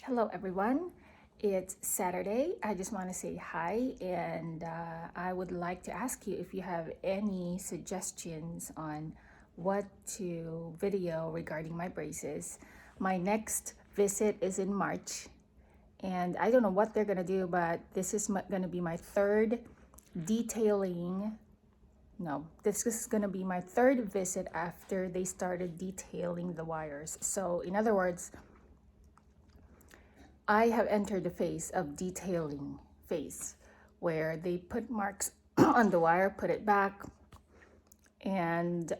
Hello everyone, it's Saturday. I just want to say hi and I would like to ask you if you have any suggestions on what to video regarding my braces. My next visit is in March and I don't know what they're going to do, but this is going to be my third detailing. No, this is going to be my third visit after they started detailing the wires. So in other words, I have entered the phase of detailing phase where they put marks on the wire, put it back, and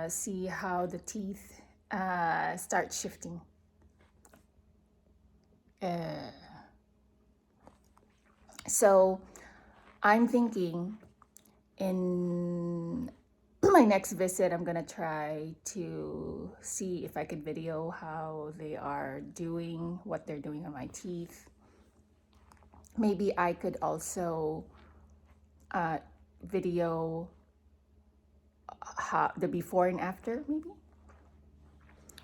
see how the teeth start shifting. So I'm thinking in my next visit, I'm gonna try to see if I could video how they are doing, what they're doing on my teeth. Maybe I could also video how the before and after maybe.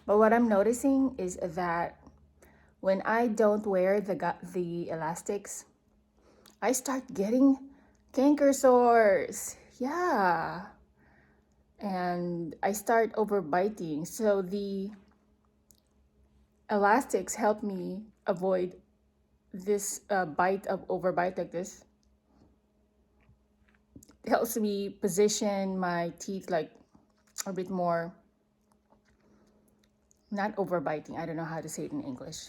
But what I'm noticing is that when I don't wear the elastics, I start getting canker sores. Yeah. And I start overbiting. So the elastics help me avoid this overbite like this. It helps me position my teeth like a bit more, not overbiting. I don't know how to say it in English.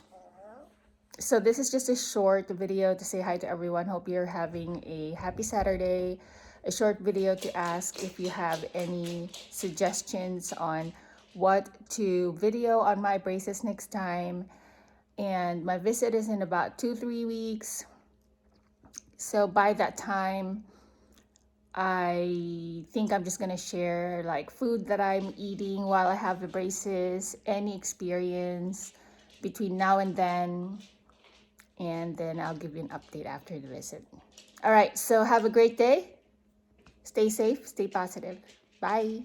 So this is just a short video to say hi to everyone. Hope you're having a happy Saturday. A short video to ask if you have any suggestions on what to video on my braces next time. And my visit is in about 2-3 weeks. So by that time, I think I'm just gonna share like food that I'm eating while I have the braces, any experience between now and then I'll give you an update after the visit. All right, so have a great day. Stay safe, stay positive. Bye.